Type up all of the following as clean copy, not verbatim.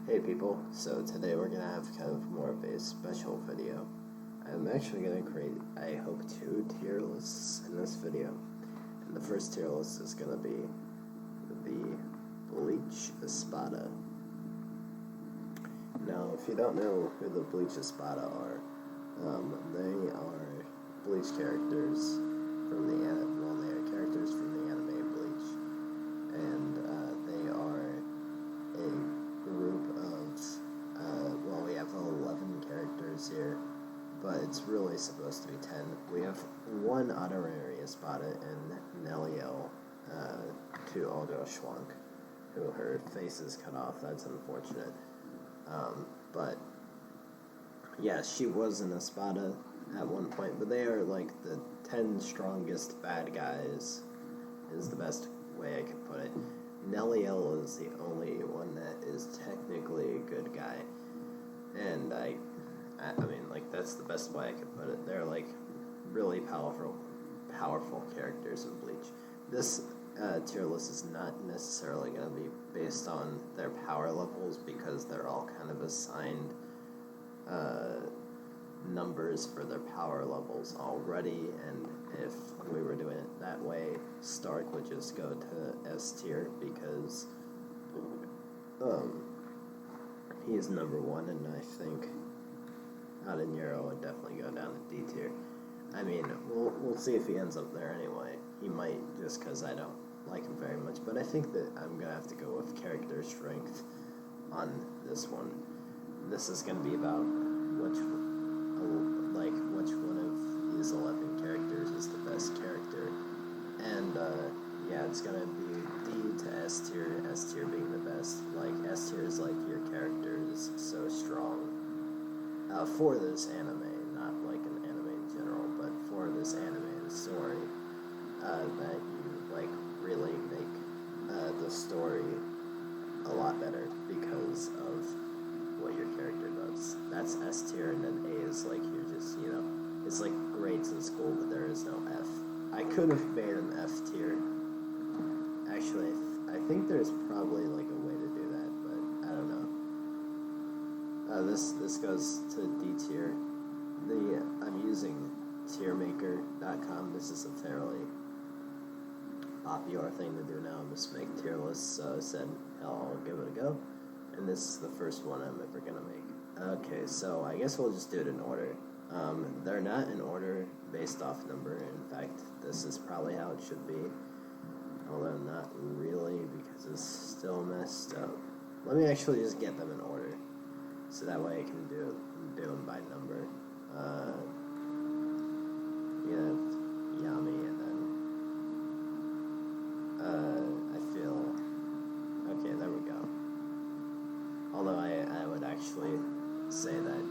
Hey people, so today we're going to have kind of more of a special video. I'm actually going to create, I hope, 2 tier lists in this video. And the first tier list is going to be the Bleach Espada. Now, if you don't know who the Bleach Espada are, they are Bleach characters from the anime. Well, they are characters from the anime Bleach, and they are a group of well, we have 11 characters here, but it's really supposed to be 10. We have one honorary Espada and Neliel, to Aldo Schwank, who her face is cut off. That's unfortunate. But yeah, she was an Espada at one point, but they are like the 10 strongest bad guys, is the best way I could put it. Neliel is the only one that is technically a good guy, and I mean, like, that's the best way I could put it. They're like really powerful characters in Bleach. This tier list is not necessarily going to be based on their power levels, because they're all kind of assigned numbers for their power levels already, and if we were doing it that way, Stark would just go to S tier because he's number 1, and I think Adeniro would definitely go down to D tier. I mean, we'll see if he ends up there anyway. He might, just because I don't like him very much, but I think that I'm gonna have to go with character strength on this one. This is gonna be about which one of these 11 characters is the best character, and yeah, it's gonna be D to S tier, S tier being the best. Like, S tier is like your character is so strong for this anime, not like an anime in general, but for this anime story, that you like really make the story a lot better because of what your character does. That's S tier, and then A is like you're just, it's like grades in school, but there is no F. I could have made an F tier. Actually, I think there's probably like a way to do that, but I don't know. This goes to D tier. I'm using tiermaker.com. This is a fairly popular thing to do now, just make tier lists, so I said, I'll give it a go, and this is the first one I'm ever gonna make. Okay, so I guess we'll just do it in order. They're not in order based off number. In fact, this is probably how it should be, although not really, because it's still messed up. Let me actually just get them in order, so that way I can do them by number. You have Yami, and then I feel, okay, there we go. Although I would actually say that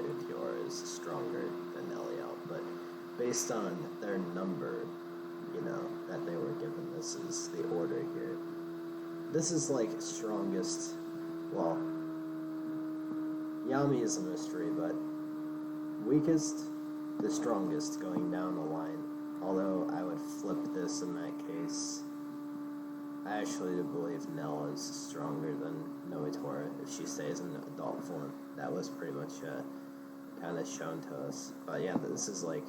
Ukiora is stronger than Neliel, but based on their number, that they were given, this is the order here. This is like strongest, well, Yami is a mystery, but weakest, the strongest going down the line. Although I would flip this in that case. I actually do believe Nell is stronger than Noitora if she stays in adult form. That was pretty much kind of shown to us. But yeah, this is like,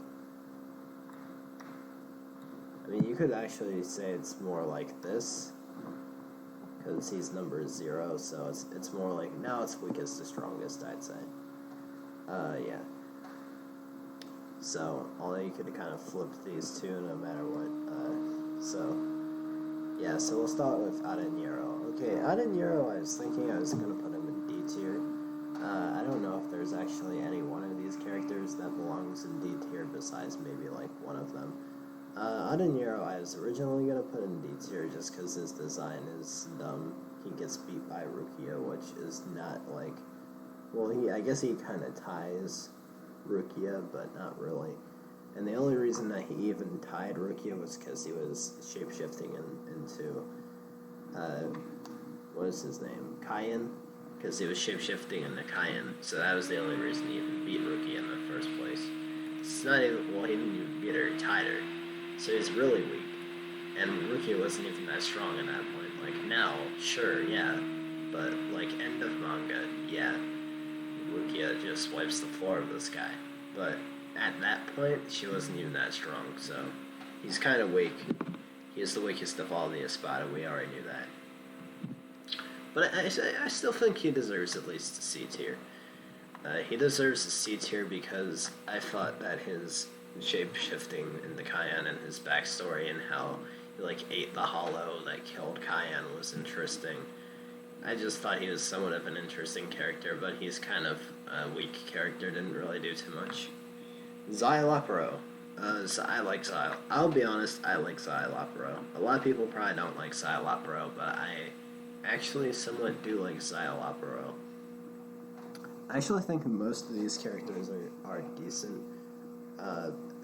I mean, you could actually say it's more like this, because he's number 0, so it's more like, now it's weakest to strongest, I'd say. Yeah. So, although you could kind of flip these two no matter what. Yeah, so we'll start with Adeniro. Okay, Adeniro, I was thinking I was going to put him in D tier. I don't know if there's actually any one of these characters that belongs in D tier besides maybe like one of them. Adeniro, I was originally going to put in D tier just because his design is dumb. He gets beat by Rukia, which is not like, well, I guess he kind of ties Rukia, but not really. And the only reason that he even tied Rukia was because he was shapeshifting into, what is his name? Kayan? Because he was shapeshifting into Kayan, so that was the only reason he even beat Rukia in the first place. It's not even, well, he didn't even beat her, he tied her. So he's really weak. And Rukia wasn't even that strong at that point. Like, now, sure, yeah, but, like, end of manga, yeah, Rukia just wipes the floor of this guy. But at that point, she wasn't even that strong, so he's kind of weak. He's the weakest of all the Espada, we already knew that. But I still think he deserves at least a C tier. He deserves a C tier because I thought that his shape-shifting in the Cayenne and his backstory and how he, like, ate the hollow that killed Cayenne was interesting. I just thought he was somewhat of an interesting character, but he's kind of a weak character, didn't really do too much. Xylopero. I like Xyl. I'll be honest, I like Xylopero. A lot of people probably don't like Xylopero, but I actually somewhat do like Xylopero. I actually think most of these characters are decent.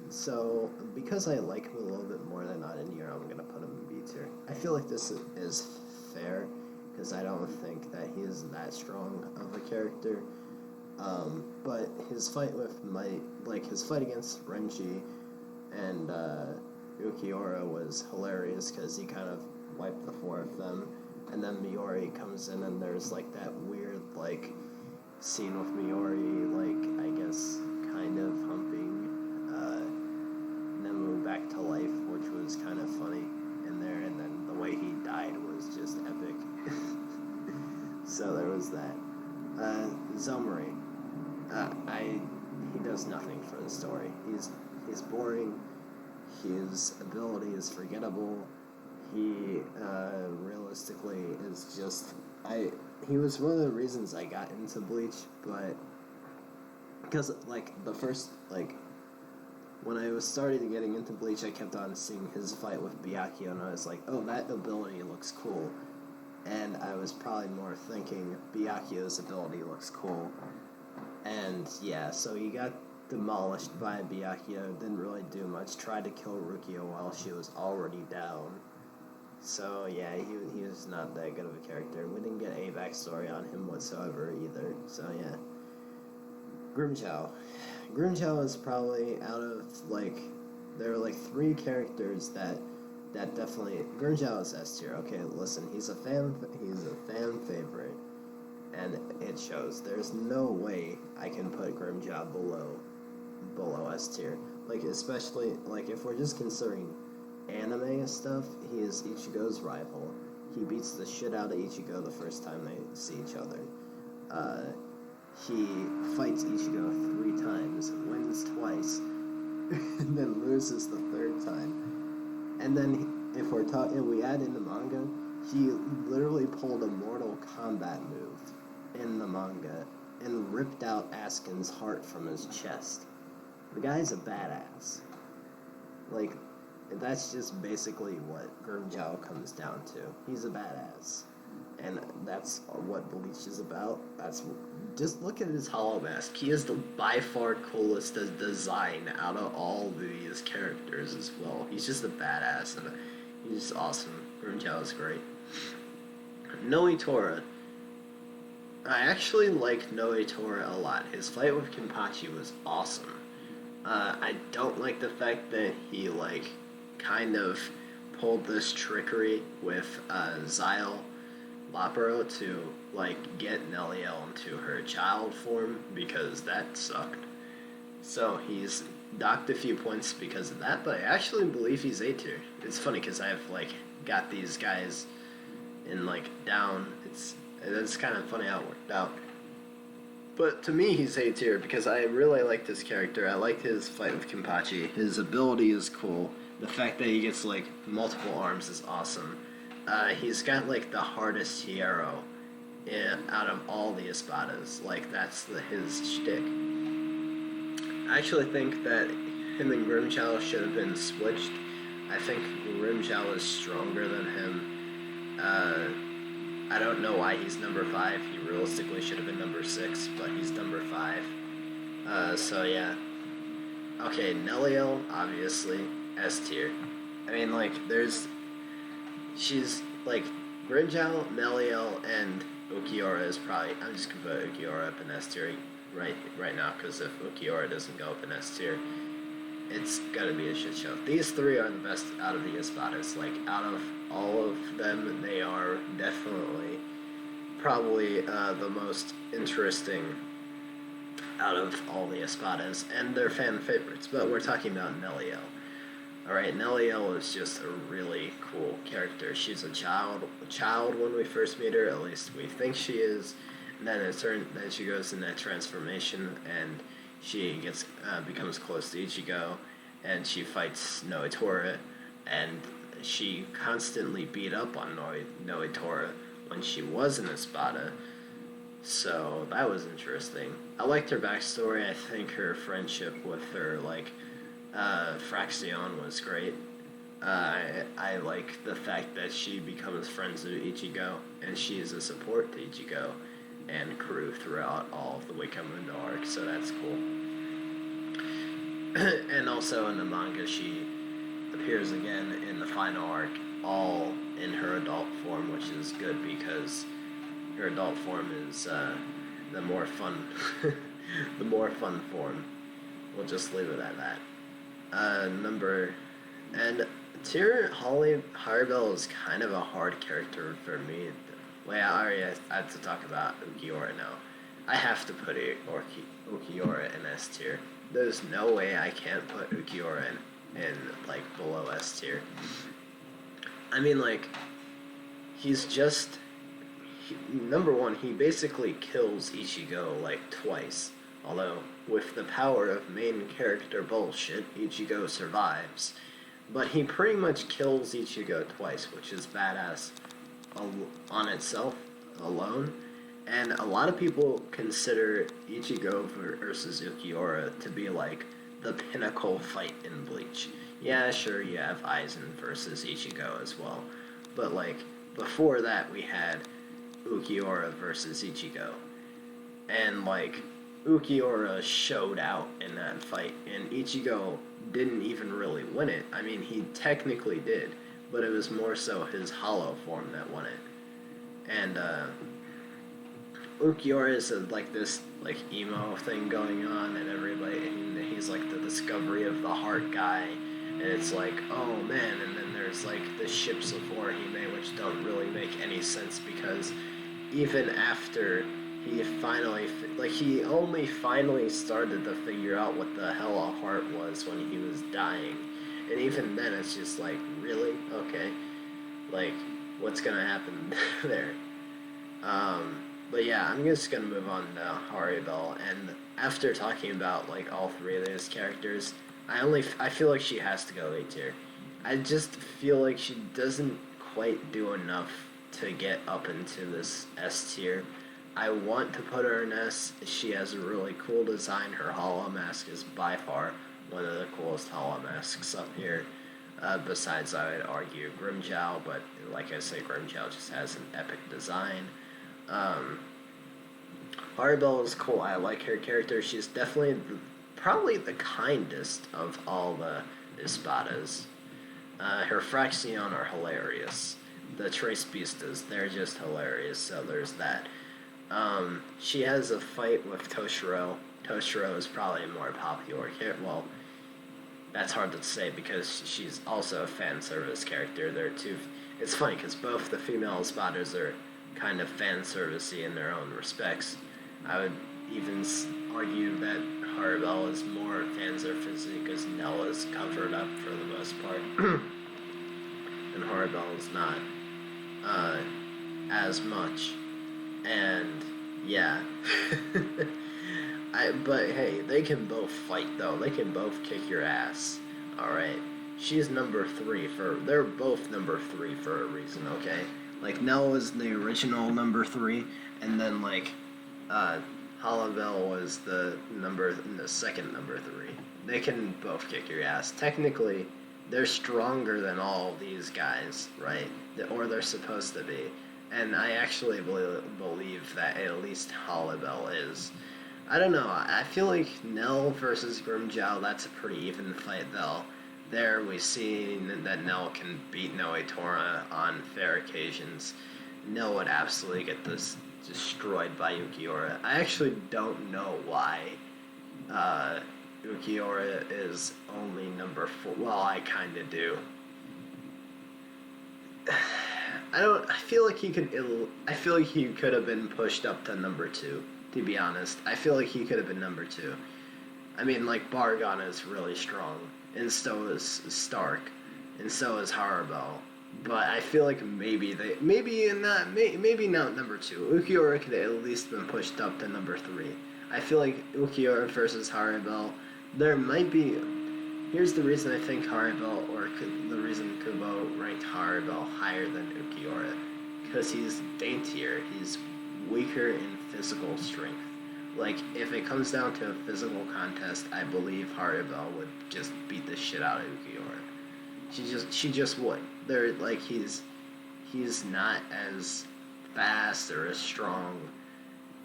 So, because I like him a little bit more than not in here, I'm going to put him in B tier. I feel like this is fair, because I don't think that he is that strong of a character. But his fight with his fight against Renji and Ukiura was hilarious, because he kind of wiped the floor of them. And then Miori comes in, and there's, like, that weird, like, scene with Miori, like, I guess, kind of humping Nemu back to life, which was kind of funny in there, and then the way he died was just epic. So there was that. Zomari. He does nothing for the story. He's boring. His ability is forgettable. He realistically is just he was one of the reasons I got into Bleach, but because the first when I was starting getting into Bleach, I kept on seeing his fight with Byakuya, and I was like, oh, that ability looks cool. And I was probably more thinking Byakuya's ability looks cool. And yeah, so he got demolished by Byakuya, didn't really do much, tried to kill Rukia while she was already down. So yeah, he was not that good of a character. We didn't get a backstory on him whatsoever either, so yeah. Grimmjow. Grimmjow is probably out of, there are 3 characters that definitely... Grimmjow is S tier. Okay, listen, he's a fan favorite, and it shows. There's no way I can put Grimmjow below S tier. Especially, if we're just considering anime stuff, he is Ichigo's rival. He beats the shit out of Ichigo the first time they see each other. He fights Ichigo 3 times, wins twice, and then loses the 3rd time. And then, if we add in the manga, he literally pulled a Mortal Kombat move in the manga and ripped out Askin's heart from his chest. The guy's a badass. That's just basically what Grimmjow comes down to. He's a badass. And that's what Bleach is about. Just look at his hollow mask. He is the by far coolest design out of all these characters as well. He's just a badass, and he's just awesome. Grimmjow is great. Noitora. I actually like Noitora a lot. His fight with Kenpachi was awesome. I don't like the fact that he, kind of pulled this trickery with Xylopero to, get Neliel into her child form, because that sucked. So he's docked a few points because of that, but I actually believe he's A tier. It's funny because I've, got these guys in, down. It's kind of funny how it worked out. But to me, he's A tier because I really liked his character. I liked his fight with Kenpachi. His ability is cool. The fact that he gets, multiple arms is awesome. He's got, the hardest hierro out of all the Espadas. That's his shtick. I actually think that him and Grimmjow should have been switched. I think Grimmjow is stronger than him. I don't know why he's number 5. He realistically should have been number 6, but he's number 5. So yeah. Okay, Neliel, obviously, S tier. I mean, she's, Grimmjow, Neliel, and Ukiura is probably, I'm just gonna put Ukiura up in S tier right now, because if Ukiura doesn't go up in S tier, it's gotta be a shit show. These 3 are the best out of the Espadas. Out of all of them, they are definitely probably the most interesting out of all the Espadas, and they're fan favorites, but we're talking about Neliel. Alright, Neliel is just a really cool character. She's a child when we first meet her, at least we think she is. And then she goes in that transformation, and she becomes close to Ichigo, and she fights Noitora, and she constantly beat up on Noitora when she was in Espada. So that was interesting. I liked her backstory. I think her friendship with her, Fraxion was great. I like the fact that she becomes friends with Ichigo, and she is a support to Ichigo and crew throughout all of the Wakamundo arc, so that's cool. And also in the manga, she appears again in the final arc, all in her adult form, which is good because her adult form is the more fun, the more fun form. We'll just leave it at that. Teir Haribel is kind of a hard character for me. Wait, I already had to talk about Ukiura now. I have to put Ukiura in S tier. There's no way I can't put Ukiura in below S tier. I mean, he's just... number one, he basically kills Ichigo, twice. Although, with the power of main character bullshit, Ichigo survives. But he pretty much kills Ichigo twice, which is badass on itself, alone. And a lot of people consider Ichigo versus Ukiura to be, the pinnacle fight in Bleach. Yeah, sure, you have Aizen versus Ichigo as well. But, before that, we had Ukiura versus Ichigo. And, Ukiura showed out in that fight, and Ichigo didn't even really win it. I mean, he technically did, but it was more so his hollow form that won it. And, Ukiura is this emo thing going on, and he's the discovery of the heart guy, and it's oh man, and then there's the ships of Orihime, which don't really make any sense, because even after he only finally started to figure out what the hell a heart was when he was dying. And even then, it's just really? Okay. What's gonna happen there? But yeah, I'm just gonna move on to Haribel, and after talking about, all three of those characters, I feel like she has to go A tier. I just feel like she doesn't quite do enough to get up into this S tier. I want to put her in S. She has a really cool design. Her hollow mask is by far one of the coolest hollow masks up here. Besides, I would argue Grimmjow, but like I say, Grimmjow just has an epic design. Haribel is cool. I like her character. She's definitely probably the kindest of all the Espadas. Her Fraxion are hilarious. The Tres Pistas, they're just hilarious, so there's that. She has a fight with Toshiro. Toshiro is probably a more popular character. Well, that's hard to say because she's also a fan service character. It's funny because both the female Espadas are kind of fan servicey in their own respects. I would even argue that Haribel is more fan servicey because Nella's covered up for the most part, and Haribel is not as much. And yeah. But hey, they can both fight though. They can both kick your ass. Alright. She's number 3 they're both number 3 for a reason, okay? Nell was the original number 3, and then Haribel was the second number 3. They can both kick your ass. Technically, they're stronger than all these guys, right? Or they're supposed to be. And I actually believe that at least Haribel is. I don't know, I feel like Nell versus Grimmjow, that's a pretty even fight though. There we see that Nell can beat Noitora on fair occasions. Nell would absolutely get destroyed by Ukiura. I actually don't know why Ukiura is only number 4. Well, I kinda do. I feel like he could. I feel like he could have been pushed up to number 2. To be honest, I feel like he could have been number 2. I mean, like Bargon is really strong, and so is Stark, and so is Harabel. But I feel like maybe maybe not number 2. Ukiura could have at least been pushed up to number 3. I feel like Ukiura versus Harabel, there might be. Here's the reason I think Harabel, or the reason Kubo ranked Harabel higher than Ukiura, because he's daintier. He's weaker in physical strength. Like, if it comes down to a physical contest, I believe Harabel would just beat the shit out of Ukiura. She just would. They're like he's not as fast or as strong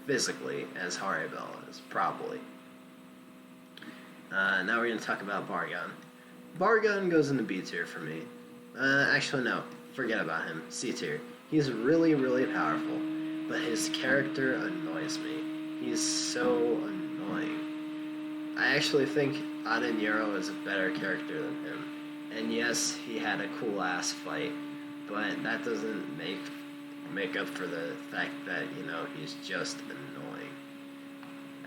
physically as Harabel is, probably. Now we're gonna talk about Bargon. Bargon goes into B tier for me. Actually no, forget about him. C tier. He's really, really powerful, but his character annoys me. He's so annoying. I actually think Adeniro is a better character than him. And yes, he had a cool ass fight, but that doesn't make up for the fact that, he's just annoying.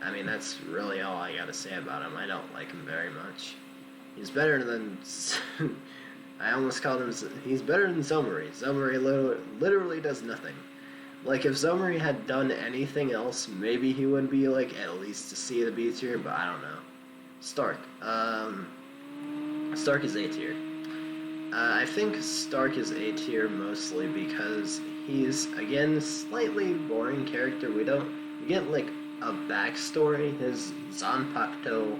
I mean, that's really all I gotta say about him. I don't like him very much. He's better than... I almost called him... He's better than Zomari. Zomari literally does nothing. Like, if Zomari had done anything else, maybe he would be, like, at least a C of the B tier, but I don't know. Stark. Stark is A tier. I think Stark is A tier mostly because he's, again, slightly boring character. We get, like, a backstory. His Zanpakuto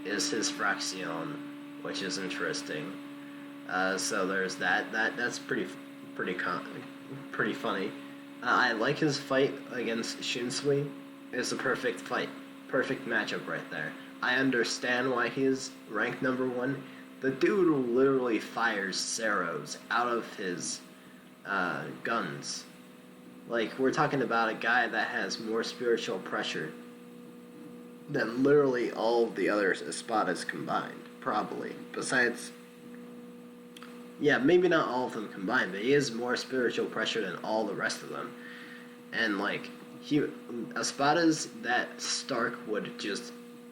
is his Fraction, which is interesting. So there's that. That's pretty funny. I like his fight against Shunsui. It's a perfect fight. Perfect matchup right there. I understand why he's ranked number 1. The dude literally fires arrows out of his guns. Like, we're talking about a guy that has more spiritual pressure than literally all of the other Espadas combined, probably. Besides, yeah, maybe not all of them combined, but he has more spiritual pressure than all the rest of them. And, like, Espadas that Stark would just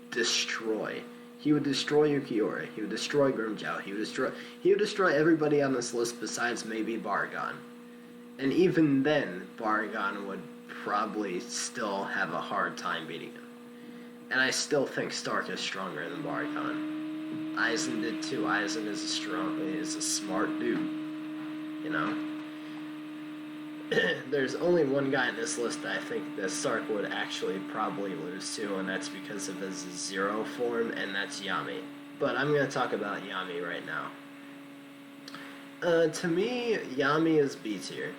destroy. He would destroy Ukiura. He would destroy Grimjow. He would destroy everybody on this list besides maybe Bargon. And even then, Bargon would probably still have a hard time beating him. And I still think Stark is stronger than Bargon. Aizen did too. Aizen is a smart dude. There's only one guy in this list that I think that Stark would actually probably lose to, and that's because of his Zero form, and that's Yami. But I'm going to talk about Yami right now. To me, Yami is B tier.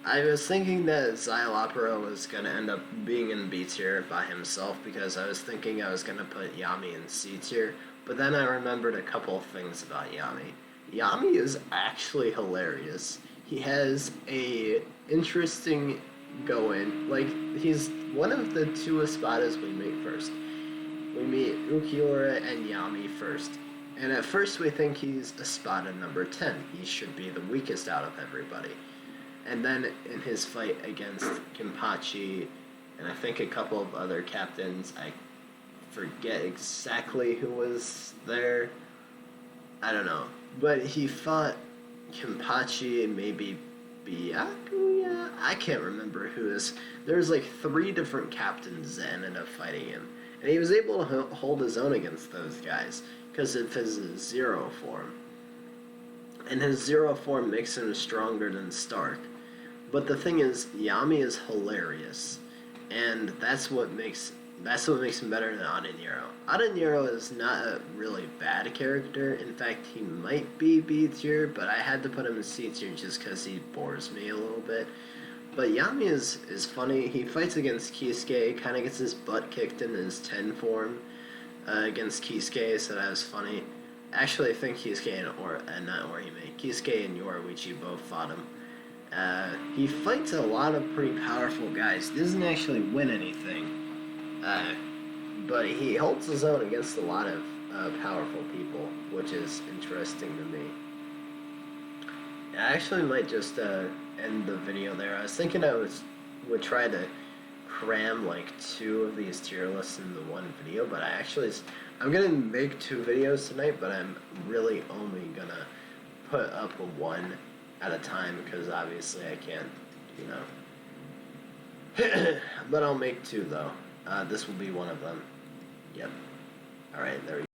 I was thinking that Xylopera was going to end up being in B tier by himself because I was thinking I was going to put Yami in C tier, but then I remembered a couple of things about Yami. Yami is actually hilarious. He has a interesting go-in. Like, he's one of the 2 Espadas we meet first. We meet Ukiura and Yami first. And at first we think he's Espada number 10. He should be the weakest out of everybody. And then in his fight against Kenpachi, and I think a couple of other captains, I forget exactly who was there. I don't know. But he fought Kenpachi and maybe Byakuya? I can't remember who is. There's like 3 different captains that ended up fighting him. And he was able to hold his own against those guys because of his Zero form. And his Zero form makes him stronger than Stark. But the thing is, Yami is hilarious. And that's what makes him better than Adeniro. Adeniro is not a really bad character. In fact, he might be B tier, but I had to put him in C tier just because he bores me a little bit. But Yami is funny. He fights against Kisuke, kind of gets his butt kicked in his 10 form against Kisuke, so that was funny. Actually, I think Kisuke and not Orihime. Kisuke and Yoruichi both fought him. He fights a lot of pretty powerful guys. He doesn't actually win anything. But he holds his own against a lot of powerful people, which is interesting to me. I actually might just end the video there. I was thinking would try to cram like 2 of these tier lists into one video, but I'm gonna make 2 videos tonight, but I'm really only gonna put up one at a time because obviously I can't, you know. But I'll make 2 though. This will be one of them. Yep. All right, there we go.